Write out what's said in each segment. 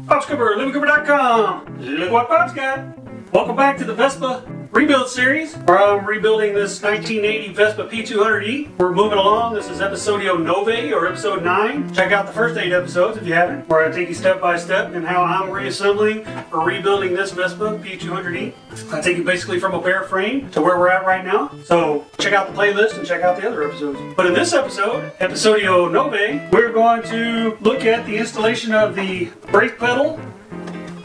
Bob's Cooper, LivingCooper.com. Look what Bob's got. Welcome back to the Vespa Rebuild series, where I'm rebuilding this 1980 Vespa P200E. We're moving along. This is Episodio Nove, or Episode 9. Check out the first 8 episodes if you haven't, where I take you step by step in how I'm reassembling or rebuilding this Vespa P200E. I take you basically from a bare frame to where we're at right now. So check out the playlist and check out the other episodes. But in this episode, Episodio Nove, we're going to look at the installation of the brake pedal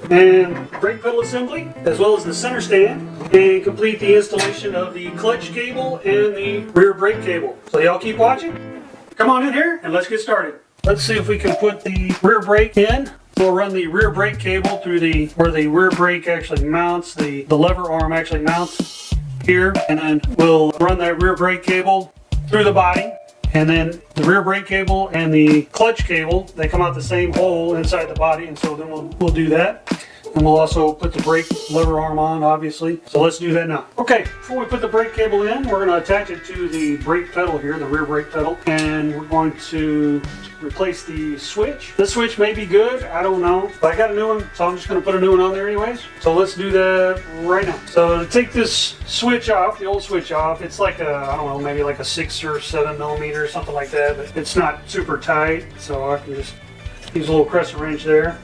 and brake pedal assembly, as well as the center stand, and complete the installation of the clutch cable and the rear brake cable. So y'all keep watching. Come on in here and let's get started. Let's see if we can put the rear brake in. We'll run the rear brake cable through where the rear brake actually mounts, the lever arm actually mounts here, and then we'll run that rear brake cable through the body. And then the rear brake cable and the clutch cable, they come out the same hole inside the body, and so then we'll do that. And we'll also put the brake lever arm on, obviously. So let's do that now. Okay, before we put the brake cable in, we're going to attach it to the brake pedal here, the rear brake pedal. And we're going to replace the switch. This switch may be good, I don't know. But I got a new one, so I'm just going to put a new one on there anyways. So let's do that right now. So to take this switch off, the old switch off, it's like a, I don't know, maybe like a 6 or 7 millimeter, something like that. But it's not super tight, so I can just use a little crescent wrench there.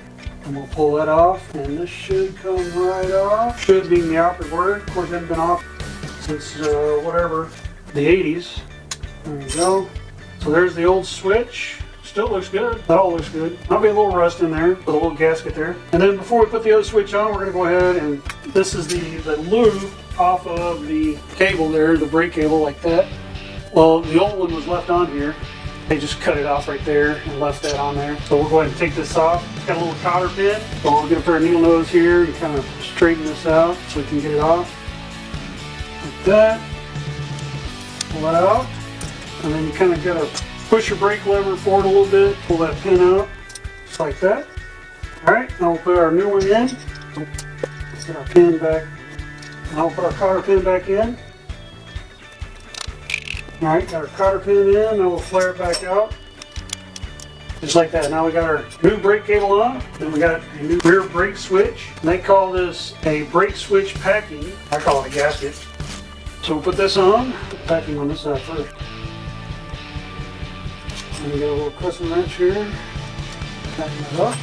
And we'll pull that off, and this should come right off. Should being the operative word. Of course, it hasn't been off since whatever, the 80s. There we go. So there's the old switch. Still looks good. That all looks good. There'll be a little rust in there with a little gasket there. And then before we put the other switch on, we're going to go ahead and this is the lube off of the cable there, the brake cable like that. Well, the old one was left on here. They just cut it off right there and left that on there. So we'll go ahead and take this off. It's got a little cotter pin. So we're going to put our needle nose here and kind of straighten this out so we can get it off. Like that. Pull that out. And then you kind of got to push your brake lever forward a little bit. Pull that pin out. Just like that. Alright, now we'll put our new one in. Put our pin back. Now we'll put our cotter pin back in. Alright, got our cotter pin in, now we'll flare it back out. Just like that. Now we got our new brake cable on, then we got a new rear brake switch. And they call this a brake switch packing. I call it a gasket. So we'll put this on, put the packing on this side first. And we got a little crescent wrench here. Tighten that up.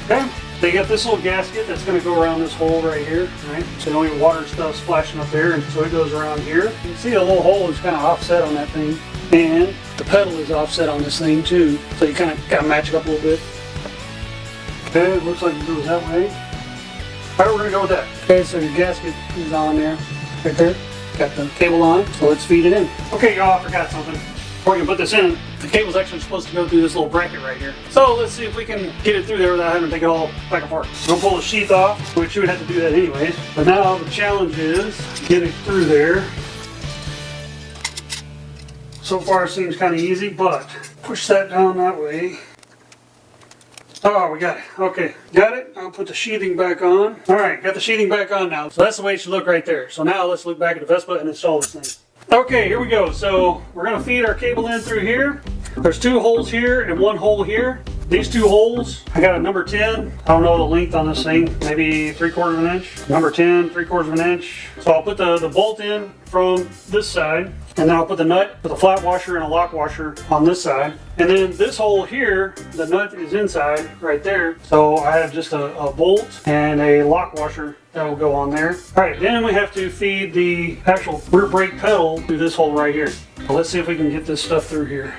Okay. So you got this little gasket that's going to go around this hole right here, right? So no water stuff splashing up there, and so it goes around here. You can see a little hole is kind of offset on that thing, and the pedal is offset on this thing too. So you kind of got to match it up a little bit. Okay, it looks like it goes that way. All right, we're going to go with that. Okay, so your gasket is on there, right there. Got the cable on, so let's feed it in. Okay, y'all, I forgot something. Before we can put this in, the cable's actually supposed to go through this little bracket right here. So let's see if we can get it through there without having to take it all back apart. We'll pull the sheath off, which you would have to do that anyways. But now the challenge is get it through there. So far it seems kind of easy, but push that down that way. Oh, we got it. Okay, got it. I'll put the sheathing back on. All right, got the sheathing back on now. So that's the way it should look right there. So now let's look back at the Vespa and install this thing. Okay, here we go. So we're going to feed our cable in through here. There's 2 holes here and 1 hole here. These 2 holes, I got a number 10. I don't know the length on this thing, maybe 3/4 of an inch. Number 10, 3/4 of an inch. So I'll put the bolt in from this side, and then I'll put the nut with a flat washer and a lock washer on this side. And then this hole here, the nut is inside right there. So I have just a bolt and a lock washer that will go on there. All right, then we have to feed the actual rear brake pedal through this hole right here. So let's see if we can get this stuff through here.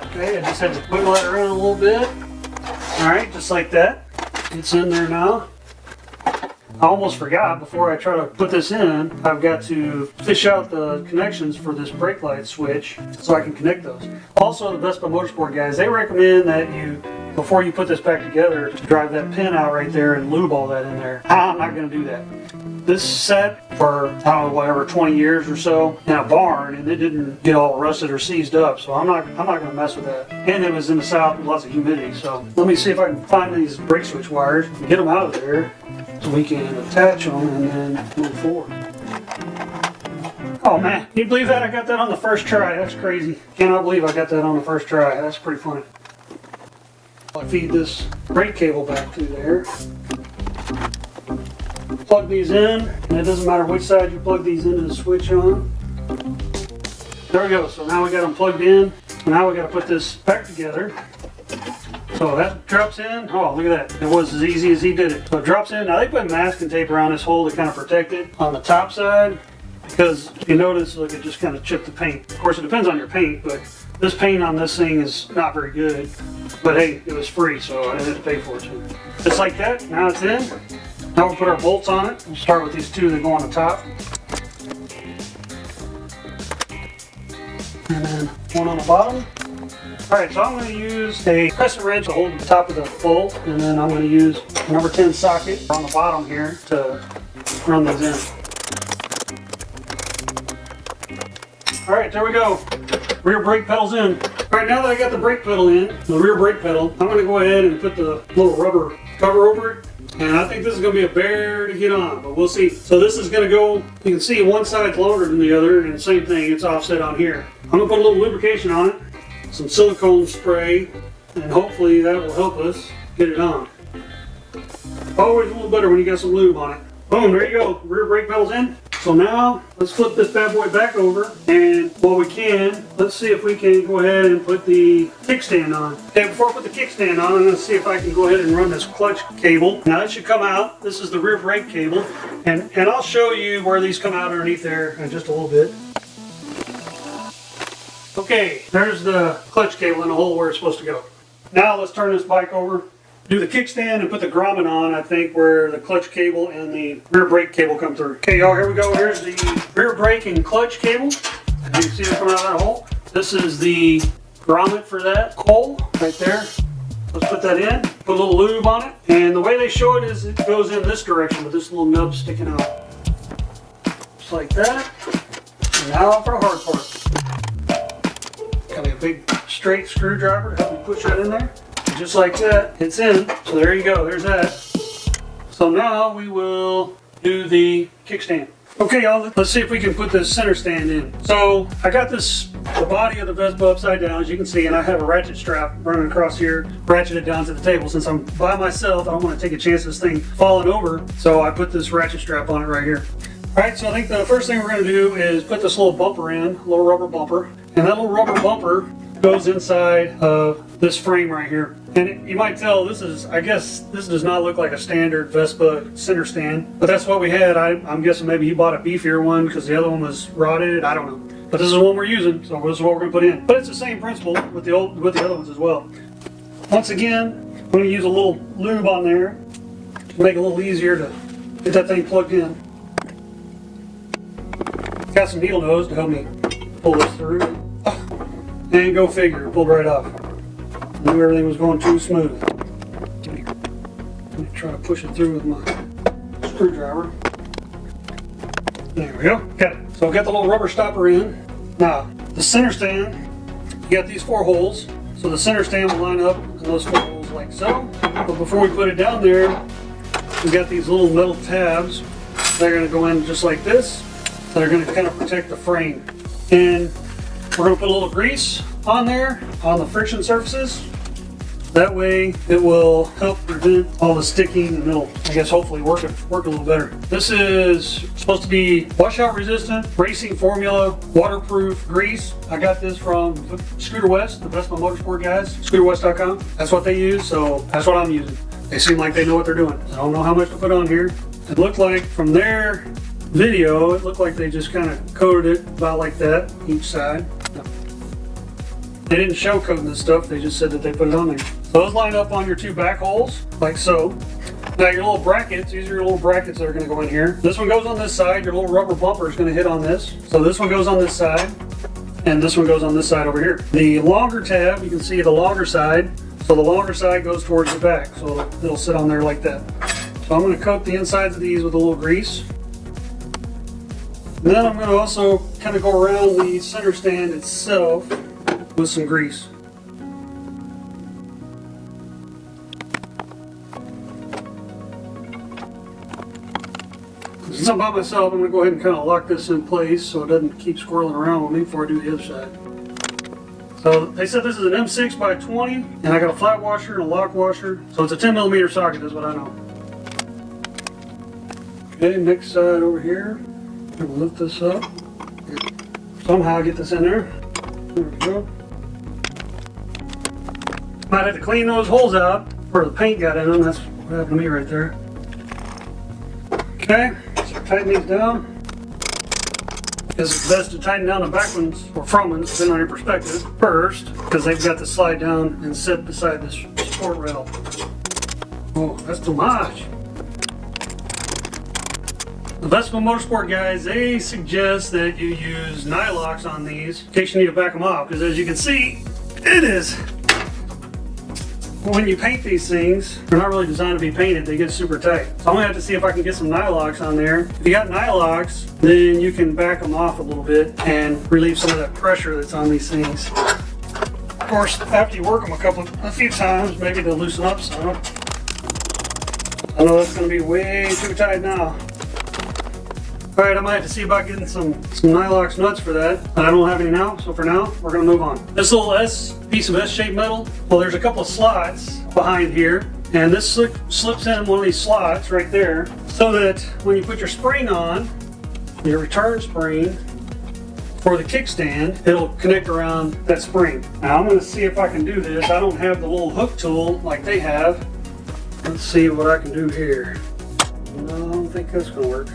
Okay, I just had to wiggle that around a little bit. All right, just like that. It's in there now. I almost forgot, before I try to put this in, I've got to fish out the connections for this brake light switch so I can connect those. Also, the Vespa Motorsport guys, they recommend that you, before you put this back together, drive that pin out right there and lube all that in there. I'm not going to do that. This sat for, I don't know, whatever, 20 years or so in a barn, and it didn't get all rusted or seized up, so I'm not going to mess with that. And it was in the south with lots of humidity, so let me see if I can find these brake switch wires and get them out of there so we can attach them and then move forward. Oh man, can you believe that? I got that on the first try. That's crazy. Cannot believe I got that on the first try. That's pretty funny. I'll feed this brake cable back through there. Plug these in, and it doesn't matter which side you plug these into the switch on. There we go. So now we got them plugged in. So now we got to put this back together. So that drops in. Oh, look at that. It was as easy as he did it. So it drops in. Now they put masking tape around this hole to kind of protect it on the top side, because if you notice, look, it just kind of chipped the paint. Of course, it depends on your paint, but this paint on this thing is not very good. But hey, it was free, so I didn't have to pay for it. So just like that. Now it's in. Now we'll put our bolts on it. We'll start with these two that go on the top. And then one on the bottom. Alright, so I'm going to use a crescent wrench to hold the top of the bolt, and then I'm going to use a number 10 socket on the bottom here to run those in. Alright, there we go. Rear brake pedal's in. Alright, now that I got the brake pedal in, the rear brake pedal, I'm going to go ahead and put the little rubber cover over it. And I think this is going to be a bear to get on, but we'll see. So this is going to go, you can see one side's longer than the other, and same thing, it's offset on here. I'm going to put a little lubrication on it, some silicone spray, and hopefully that will help us get it on. Always a little better when you got some lube on it. Boom, there you go, rear brake pedal's in. So now, let's flip this bad boy back over, and while we can, let's see if we can go ahead and put the kickstand on. Okay, before I put the kickstand on, I'm going to see if I can go ahead and run this clutch cable. Now that should come out. This is the rear brake cable, and I'll show you where these come out underneath there in just a little bit. Okay, there's the clutch cable in the hole where it's supposed to go. Now let's turn this bike over. Do the kickstand and put the grommet on, I think, where the clutch cable and the rear brake cable come through. Okay, y'all, here we go. Here's the rear brake and clutch cable. As you can see it coming out of that hole. This is the grommet for that hole right there. Let's put that in. Put a little lube on it. And the way they show it is it goes in this direction with this little nub sticking out. Just like that. And now for the hard part. Got me a big straight screwdriver to help me push that in there. Just like that, it's in. So there you go, there's that. So now we will do the kickstand. Okay, y'all, let's see if we can put this center stand in. So I got the body of the Vespa upside down, as you can see, and I have a ratchet strap running across here, ratcheted down to the table. Since I'm by myself, I don't want to take a chance of this thing falling over, so I put this ratchet strap on it right here. Alright, so I think the first thing we're going to do is put this little bumper in, a little rubber bumper, and that little rubber bumper goes inside of this frame right here. And you might tell this is, I guess, this does not look like a standard Vespa center stand, but that's what we had. I'm guessing maybe he bought a beefier one because the other one was rotted. I don't know. But this is the one we're using, so this is what we're going to put in. But it's the same principle with the other ones as well. Once again, I'm going to use a little lube on there to make it a little easier to get that thing plugged in. Got some needle nose to help me pull this through. And go figure, it pulled right off. I knew everything was going too smooth. Let me try to push it through with my screwdriver. There we go, got it. So I've got the little rubber stopper in. Now, the center stand, you got these 4 holes. So the center stand will line up in those 4 holes like so. But before we put it down there, we've got these little metal tabs. They're going to go in just like this. So they're going to kind of protect the frame. And we're going to put a little grease on there, on the friction surfaces. That way it will help prevent all the sticking, and it'll, I guess, hopefully work a little better. This is supposed to be washout resistant, racing formula, waterproof grease. I got this from Scooter West, the Vespa Motorsport guys, scooterwest.com. That's what they use, so that's what I'm using. They seem like they know what they're doing. I don't know how much to put on here. It looked like from their video, it looked like they just kind of coated it about like that, each side. They didn't show coating this stuff, they just said that they put it on there. So those line up on your 2 back holes, like so. Now your little brackets, these are your little brackets that are going to go in here. This one goes on this side, your little rubber bumper is going to hit on this. So this one goes on this side, and this one goes on this side over here. The longer tab, you can see the longer side, so the longer side goes towards the back, so it'll sit on there like that. So I'm going to coat the insides of these with a little grease. And then I'm going to also kind of go around the center stand itself with some grease. Since I'm by myself, I'm going to go ahead and kind of lock this in place so it doesn't keep squirreling around with me before I do the other side. So they said this is an M6 by 20, and I got a flat washer and a lock washer. So it's a 10mm socket, is what I know. Okay, next side over here. I'm gonna lift this up. Somehow get this in there. There we go. Might have to clean those holes out where the paint got in them. That's what happened to me right there. Okay, so tighten these down. It's best to tighten down the back ones or front ones, depending on your perspective, first, because they've got to slide down and sit beside this support rail. Oh, that's too much. The Vespa Motorsport guys, they suggest that you use nylocks on these in case you need to back them off, because as you can see, it is. When you paint these things, they're not really designed to be painted, they get super tight. So I'm gonna have to see if I can get some nylocks on there. If you got nylocks, then you can back them off a little bit and relieve some of that pressure that's on these things. Of course, after you work them a few times, maybe they'll loosen up some. I know that's gonna be way too tight now. Alright, I might have to see about getting some nylocks nuts for that. I don't have any now, so for now, we're going to move on. This little piece of S-shaped metal, well, there's a couple of slots behind here, and this slips in one of these slots right there, so that when you put your spring on, your return spring for the kickstand, it'll connect around that spring. Now, I'm going to see if I can do this. I don't have the little hook tool like they have. Let's see what I can do here. No, I don't think that's going to work.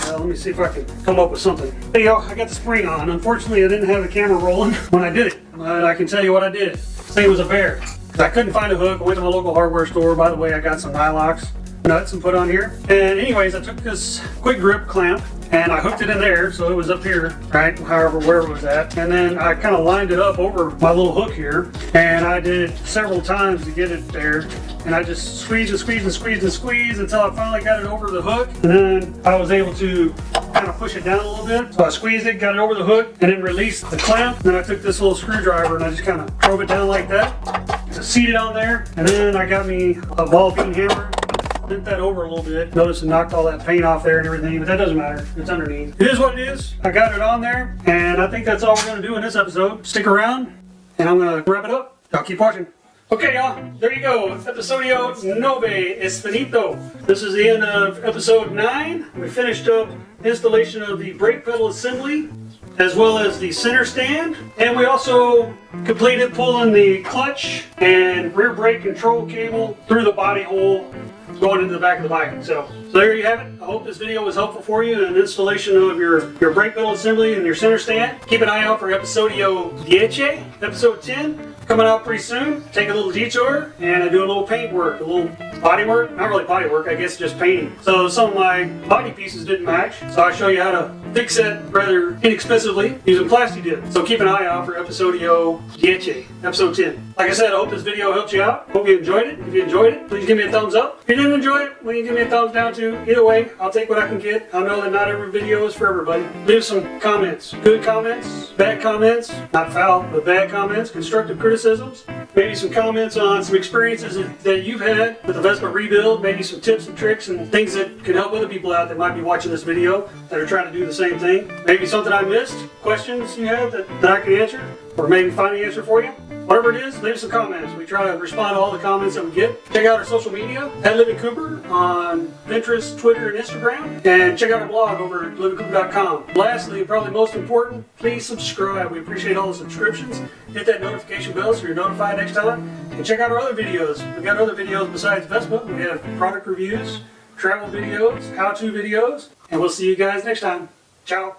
Let me see if I can come up with something. There you go, I got the spring on. Unfortunately, I didn't have the camera rolling when I did it, but I can tell you what I did. This thing was a bear. I couldn't find a hook. I went to my local hardware store. By the way, I got some nylocks nuts and put on here. And anyways, I took this quick grip clamp and I hooked it in there, so it was up here, right? However, where it was at. And then I kind of lined it up over my little hook here, and I did it several times to get it there. And I just squeezed and squeezed and squeezed and squeezed until I finally got it over the hook. And then I was able to kind of push it down a little bit. So I squeezed it, got it over the hook, and then released the clamp. Then I took this little screwdriver and I just kind of drove it down like that. Just seated on there. And then I got me a ball peen hammer. Bent that over a little bit. Notice it knocked all that paint off there and everything, but that doesn't matter. It's underneath. It is what it is. I got it on there, and I think that's all we're going to do in this episode. Stick around, and I'm going to wrap it up. Y'all keep watching. Okay, y'all, there you go. Episodio Nove es finito. This is the end of episode 9. We finished up installation of the brake pedal assembly, as well as the center stand. And we also completed pulling the clutch and rear brake control cable through the body hole going into the back of the bike. So there you have it. I hope this video was helpful for you in installation of your brake pedal assembly and your center stand. Keep an eye out for Episodio 10, episode 10. Coming out pretty soon. Take a little detour and I do a little paint work, a little body work. Not really body work, I guess just painting. So some of my body pieces didn't match, so I show you how to fix it rather inexpensively using plastic dip. So keep an eye out for Episodio 10, episode 10. Like I said, I hope this video helped you out. Hope you enjoyed it. If you enjoyed it, please give me a thumbs up. If you didn't enjoy it, well, you can give me a thumbs down too. Either way, I'll take what I can get. I know that not every video is for everybody. Leave some comments. Good comments, bad comments, not foul, but bad comments, constructive criticisms. Maybe some comments on some experiences that you've had with the Vespa Rebuild. Maybe some tips and tricks and things that can help other people out that might be watching this video that are trying to do the same thing. Maybe something I missed, questions you have that I can answer, or maybe find the answer for you. Whatever it is, leave some comments. We try to respond to all the comments that we get. Check out our social media at LivingCooper on Pinterest, Twitter, and Instagram. And check out our blog over at LivingCooper.com. Lastly, probably most important, please subscribe. We appreciate all the subscriptions. Hit that notification bell so you're notified next time. And check out our other videos. We've got other videos besides Vespa. We have product reviews, travel videos, how-to videos. And we'll see you guys next time. Ciao.